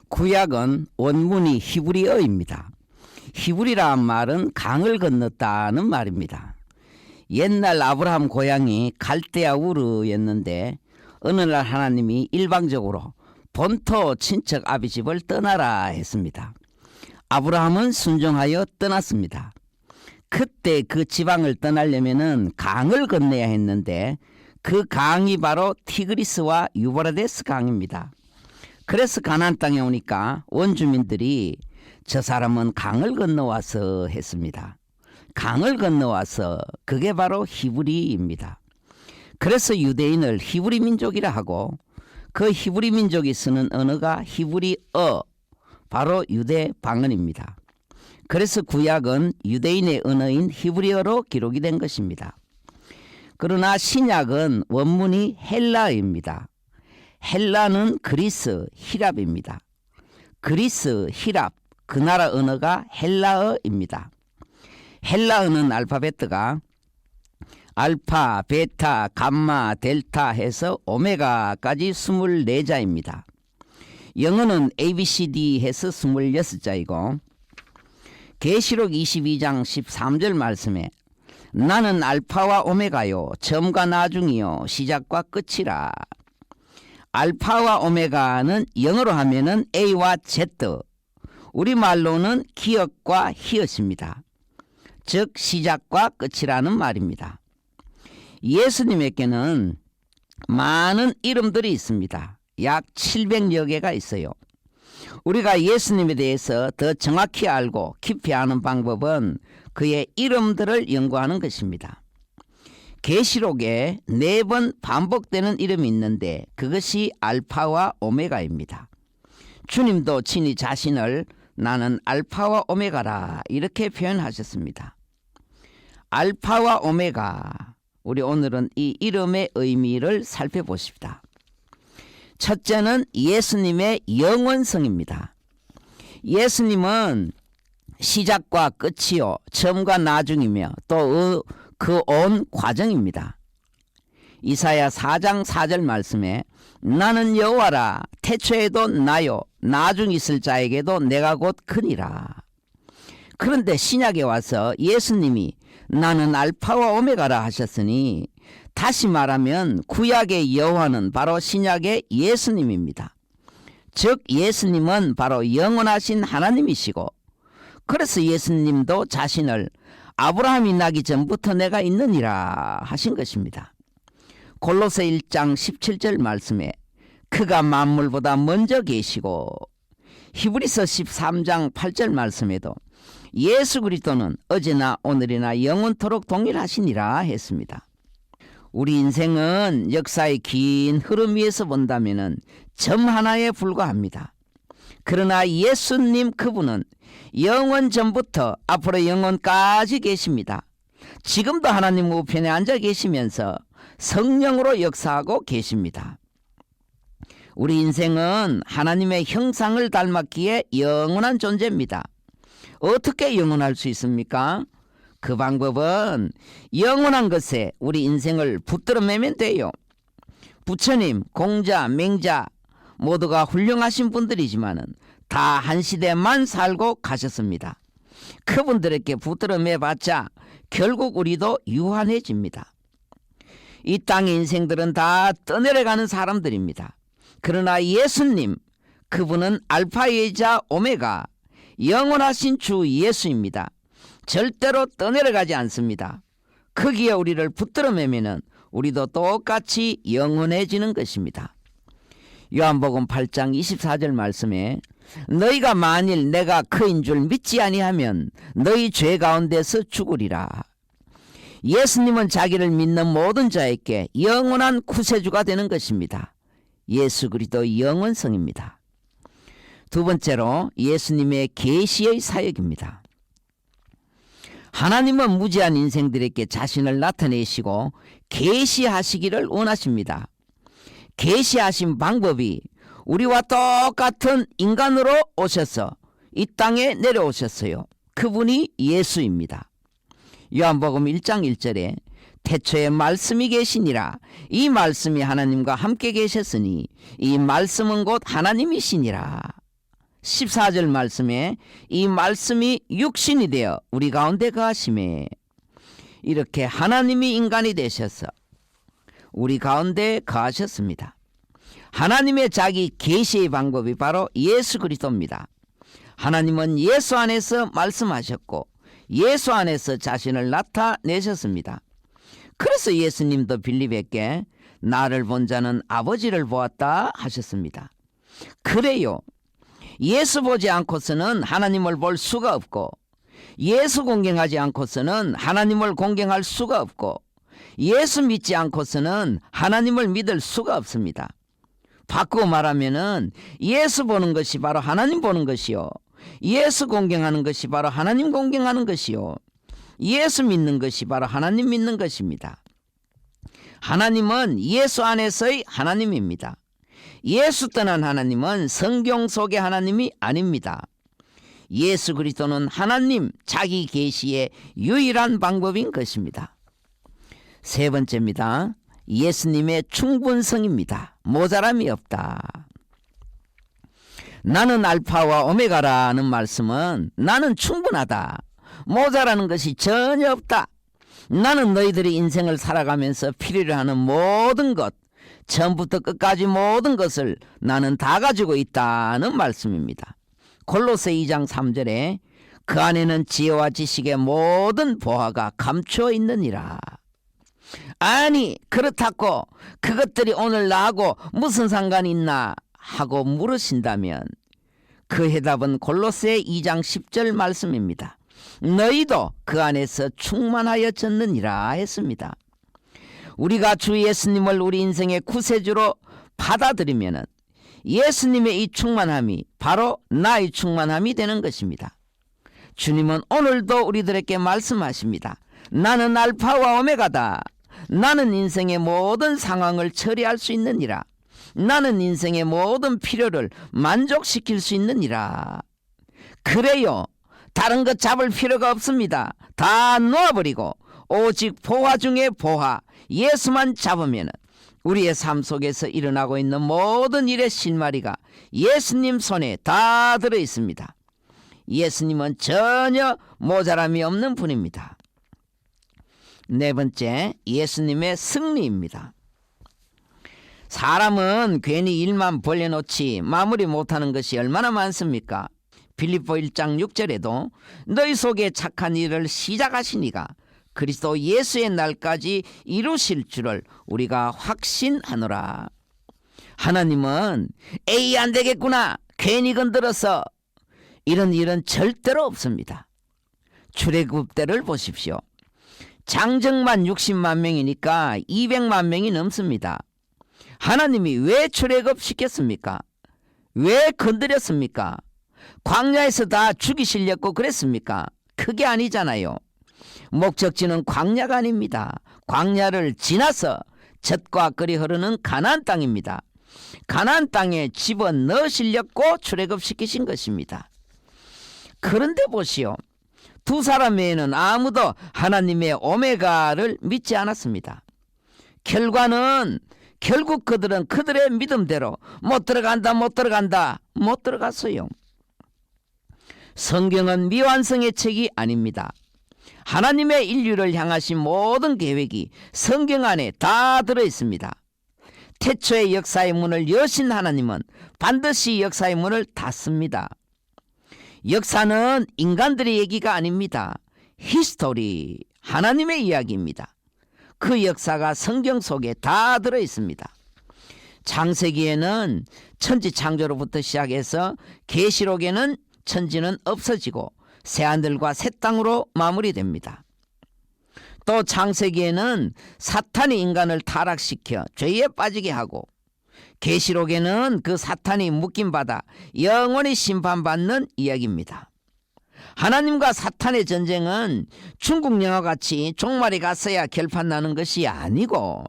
구약은 원문이 히브리어입니다. 히브리라는 말은 강을 건넜다는 말입니다. 옛날 아브라함 고향이 갈대아 우르였는데 어느 날 하나님이 일방적으로 본토 친척 아비집을 떠나라 했습니다. 아브라함은 순종하여 떠났습니다. 그때 그 지방을 떠나려면은 강을 건너야 했는데 그 강이 바로 티그리스와 유브라데스 강입니다. 그래서 가나안 땅에 오니까 원주민들이 저 사람은 강을 건너와서 했습니다. 강을 건너와서 그게 바로 히브리입니다. 그래서 유대인을 히브리 민족이라 하고 그 히브리 민족이 쓰는 언어가 히브리어, 바로 유대 방언입니다. 그래서 구약은 유대인의 언어인 히브리어로 기록이 된 것입니다. 그러나 신약은 원문이 헬라어입니다. 헬라는 그리스, 히랍입니다. 그리스, 히랍, 그 나라 언어가 헬라어입니다. 헬라어는 알파벳가 알파, 베타, 감마, 델타 해서 오메가까지 24자입니다. 영어는 ABCD 해서 26자이고 계시록 22장 13절 말씀에 나는 알파와 오메가요 처음과 나중이요 시작과 끝이라. 알파와 오메가는 영어로 하면은 A와 Z, 우리말로는 기역과 히읗입니다. 즉 시작과 끝이라는 말입니다. 예수님에게는 많은 이름들이 있습니다. 약 700여 개가 있어요. 우리가 예수님에 대해서 더 정확히 알고 깊이 아는 방법은 그의 이름들을 연구하는 것입니다. 계시록에 4번 반복되는 이름이 있는데 그것이 알파와 오메가입니다. 주님도 친히 자신을 나는 알파와 오메가라 이렇게 표현하셨습니다. 알파와 오메가, 우리 오늘은 이 이름의 의미를 살펴보십시다. 첫째는 예수님의 영원성입니다. 예수님은 시작과 끝이요 처음과 나중이며 또 그 온 과정입니다. 이사야 4장 4절 말씀에 나는 여호와라 태초에도 나요 나중 있을 자에게도 내가 곧 크니라. 그런데 신약에 와서 예수님이 나는 알파와 오메가라 하셨으니 다시 말하면 구약의 여호와는 바로 신약의 예수님입니다. 즉 예수님은 바로 영원하신 하나님이시고 그래서 예수님도 자신을 아브라함이 나기 전부터 내가 있느니라 하신 것입니다. 골로새 1장 17절 말씀에 그가 만물보다 먼저 계시고 히브리서 13장 8절 말씀에도 예수 그리스도는 어제나 오늘이나 영원토록 동일하시니라 했습니다. 우리 인생은 역사의 긴 흐름 위에서 본다면 점 하나에 불과합니다. 그러나 예수님 그분은 영원 전부터 앞으로 영원까지 계십니다. 지금도 하나님 우편에 앉아 계시면서 성령으로 역사하고 계십니다. 우리 인생은 하나님의 형상을 닮았기에 영원한 존재입니다. 어떻게 영원할 수 있습니까? 그 방법은 영원한 것에 우리 인생을 붙들어 매면 돼요. 부처님, 공자, 맹자 모두가 훌륭하신 분들이지만은 다 한 시대만 살고 가셨습니다. 그분들에게 붙들어 매봤자 결국 우리도 유한해집니다. 이 땅의 인생들은 다 떠내려가는 사람들입니다. 그러나 예수님, 그분은 알파이자 오메가, 영원하신 주 예수입니다. 절대로 떠내려가지 않습니다. 거기에 우리를 붙들어 매면은 우리도 똑같이 영원해지는 것입니다. 요한복음 8장 24절 말씀에 너희가 만일 내가 그인 줄 믿지 아니하면 너희 죄 가운데서 죽으리라. 예수님은 자기를 믿는 모든 자에게 영원한 구세주가 되는 것입니다. 예수 그리스도 영원성입니다. 두 번째로 예수님의 계시의 사역입니다. 하나님은 무지한 인생들에게 자신을 나타내시고 계시하시기를 원하십니다. 계시하신 방법이 우리와 똑같은 인간으로 오셔서 이 땅에 내려오셨어요. 그분이 예수입니다. 요한복음 1장 1절에 태초에 말씀이 계시니라. 이 말씀이 하나님과 함께 계셨으니 이 말씀은 곧 하나님이시니라. 14절 말씀에 이 말씀이 육신이 되어 우리 가운데 거하심에, 이렇게 하나님이 인간이 되셔서 우리 가운데 거하셨습니다. 하나님의 자기 계시의 방법이 바로 예수 그리스도입니다. 하나님은 예수 안에서 말씀하셨고 예수 안에서 자신을 나타내셨습니다. 그래서 예수님도 빌립에게 나를 본 자는 아버지를 보았다 하셨습니다. 그래요. 예수 보지 않고서는 하나님을 볼 수가 없고, 예수 공경하지 않고서는 하나님을 공경할 수가 없고, 예수 믿지 않고서는 하나님을 믿을 수가 없습니다. 바꾸고 말하면은 예수 보는 것이 바로 하나님 보는 것이요, 예수 공경하는 것이 바로 하나님 공경하는 것이요, 예수 믿는 것이 바로 하나님 믿는 것입니다. 하나님은 예수 안에서의 하나님입니다. 예수 떠난 하나님은 성경 속의 하나님이 아닙니다. 예수 그리스도는 하나님 자기 계시의 유일한 방법인 것입니다. 세 번째입니다. 예수님의 충분성입니다. 모자람이 없다. 나는 알파와 오메가라는 말씀은 나는 충분하다, 모자라는 것이 전혀 없다. 나는 너희들이 인생을 살아가면서 필요로 하는 모든 것, 처음부터 끝까지 모든 것을 나는 다 가지고 있다는 말씀입니다. 골로새 2장 3절에 그 안에는 지혜와 지식의 모든 보화가 감추어 있느니라. 아니, 그렇다고 그것들이 오늘 나하고 무슨 상관이 있나 하고 물으신다면 그 해답은 골로새 2장 10절 말씀입니다. 너희도 그 안에서 충만하여졌느니라 했습니다. 우리가 주 예수님을 우리 인생의 구세주로 받아들이면 예수님의 이 충만함이 바로 나의 충만함이 되는 것입니다. 주님은 오늘도 우리들에게 말씀하십니다. 나는 알파와 오메가다. 나는 인생의 모든 상황을 처리할 수 있느니라. 나는 인생의 모든 필요를 만족시킬 수 있느니라. 그래요. 다른 것 잡을 필요가 없습니다. 다 놓아버리고 오직 보화 중에 보화, 예수만 잡으면 우리의 삶 속에서 일어나고 있는 모든 일의 실마리가 예수님 손에 다 들어 있습니다. 예수님은 전혀 모자람이 없는 분입니다. 네 번째, 예수님의 승리입니다. 사람은 괜히 일만 벌려놓지 마무리 못하는 것이 얼마나 많습니까? 빌립보 1장 6절에도 너희 속에 착한 일을 시작하시니가 그리스도 예수의 날까지 이루실 줄을 우리가 확신하노라. 하나님은 에이 안 되겠구나, 괜히 건드려서, 이런 일은 절대로 없습니다. 출애굽 때를 보십시오. 장정만 60만 명이니까 200만 명이 넘습니다. 하나님이 왜 출애굽 시켰습니까? 왜 건드렸습니까? 광야에서 다 죽이시려고 그랬습니까? 그게 아니잖아요. 목적지는 광야가 아닙니다. 광야를 지나서 젖과 꿀이 흐르는 가나안 땅입니다. 가나안 땅에 집어넣으시려고 출애굽시키신 것입니다. 그런데 보시오. 두 사람 외에는 아무도 하나님의 오메가를 믿지 않았습니다. 결과는 결국 그들은 그들의 믿음대로 못 들어갔어요. 성경은 미완성의 책이 아닙니다. 하나님의 인류를 향하신 모든 계획이 성경 안에 다 들어있습니다. 태초의 역사의 문을 여신 하나님은 반드시 역사의 문을 닫습니다. 역사는 인간들의 얘기가 아닙니다. 히스토리, 하나님의 이야기입니다. 그 역사가 성경 속에 다 들어있습니다. 창세기에는 천지 창조로부터 시작해서 계시록에는 천지는 없어지고 새하늘과 새 땅으로 마무리됩니다. 또 창세기에는 사탄이 인간을 타락시켜 죄에 빠지게 하고, 계시록에는 그 사탄이 묶임받아 영원히 심판받는 이야기입니다. 하나님과 사탄의 전쟁은 중국 영화같이 종말이 갔어야 결판 나는 것이 아니고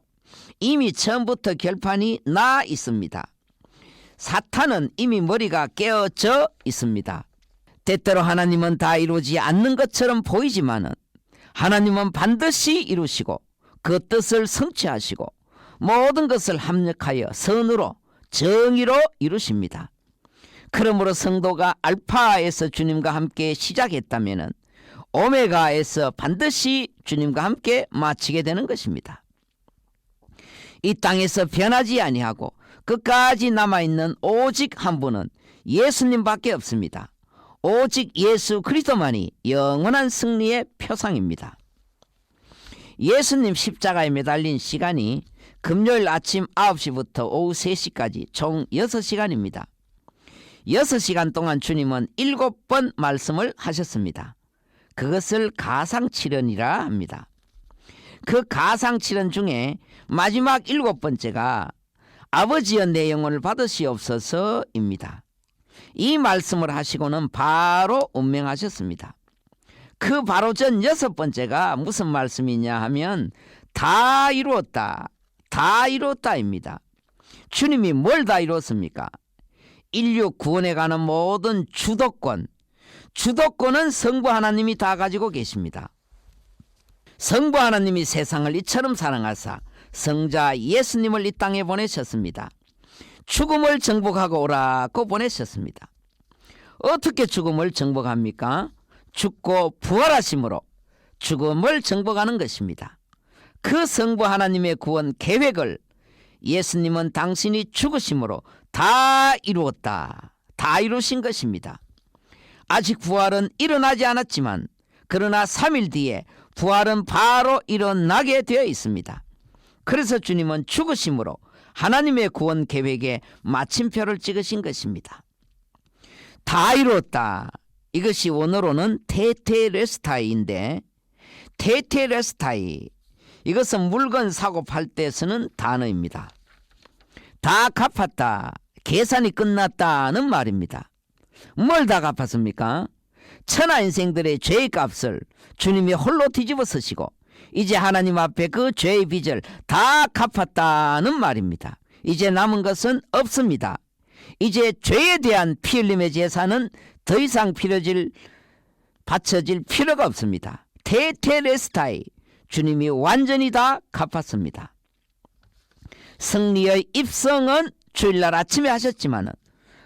이미 처음부터 결판이 나 있습니다. 사탄은 이미 머리가 깨어져 있습니다. 때때로 하나님은 다 이루지 않는 것처럼 보이지만은 하나님은 반드시 이루시고 그 뜻을 성취하시고 모든 것을 합력하여 선으로 정의로 이루십니다. 그러므로 성도가 알파에서 주님과 함께 시작했다면 오메가에서 반드시 주님과 함께 마치게 되는 것입니다. 이 땅에서 변하지 아니하고 끝까지 남아있는 오직 한 분은 예수님밖에 없습니다. 오직 예수 그리스도만이 영원한 승리의 표상입니다. 예수님 십자가에 매달린 시간이 금요일 아침 9시부터 오후 3시까지 총 6시간입니다. 6시간 동안 주님은 7번 말씀을 하셨습니다. 그것을 가상칠언이라 합니다. 그 가상칠언 중에 마지막 7번째가 아버지여 내 영혼을 받으시옵소서입니다. 이 말씀을 하시고는 바로 운명하셨습니다. 그 바로 전 6번째가 무슨 말씀이냐 하면 다 이루었다, 다 이루었다입니다. 주님이 뭘 다 이루었습니까? 인류 구원에 관한 모든 주도권은 성부 하나님이 다 가지고 계십니다. 성부 하나님이 세상을 이처럼 사랑하사 성자 예수님을 이 땅에 보내셨습니다. 죽음을 정복하고 오라고 보내셨습니다. 어떻게 죽음을 정복합니까? 죽고 부활하심으로 죽음을 정복하는 것입니다. 그 성부 하나님의 구원 계획을 예수님은 당신이 죽으심으로 다 이루었다, 다 이루신 것입니다. 아직 부활은 일어나지 않았지만 그러나 3일 뒤에 부활은 바로 일어나게 되어 있습니다. 그래서 주님은 죽으심으로 하나님의 구원 계획에 마침표를 찍으신 것입니다. 다 이루었다. 이것이 원어로는 테테레스타이인데, 테테레스타이, 이것은 물건 사고 팔 때 쓰는 단어입니다. 다 갚았다, 계산이 끝났다는 말입니다. 뭘 다 갚았습니까? 천하 인생들의 죄의 값을 주님이 홀로 뒤집어 쓰시고 이제 하나님 앞에 그 죄의 빚을 다 갚았다는 말입니다. 이제 남은 것은 없습니다. 이제 죄에 대한 피 흘림의 제사는 더 이상 바쳐질 필요가 없습니다. 테테레스타이, 주님이 완전히 다 갚았습니다. 승리의 입성은 주일날 아침에 하셨지만은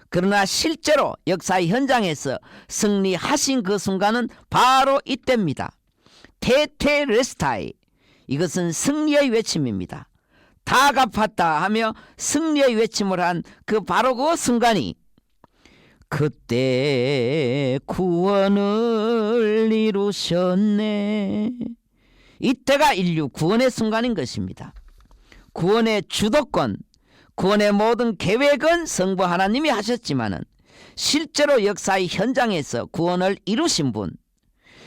그러나 실제로 역사의 현장에서 승리하신 그 순간은 바로 이때입니다. 테테레스타이, 이것은 승리의 외침입니다. 다 갚았다 하며 승리의 외침을 한 그 바로 그 순간이 그때 구원을 이루셨네, 이때가 인류 구원의 순간인 것입니다. 구원의 주도권, 구원의 모든 계획은 성부 하나님이 하셨지만은 실제로 역사의 현장에서 구원을 이루신 분,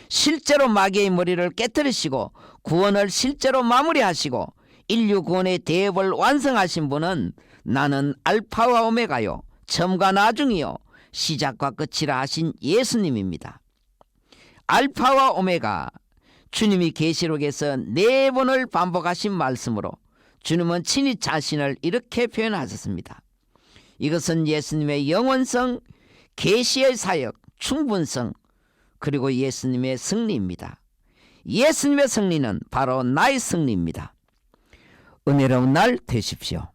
실제로 마귀의 머리를 깨뜨리시고 구원을 실제로 마무리하시고 인류 구원의 대업을 완성하신 분은 나는 알파와 오메가요, 처음과 나중이요, 시작과 끝이라 하신 예수님입니다. 알파와 오메가, 주님이 계시록에서 4번을 반복하신 말씀으로 주님은 친히 자신을 이렇게 표현하셨습니다. 이것은 예수님의 영원성, 계시의 사역, 충분성, 그리고 예수님의 승리입니다. 예수님의 승리는 바로 나의 승리입니다. 은혜로운 날 되십시오.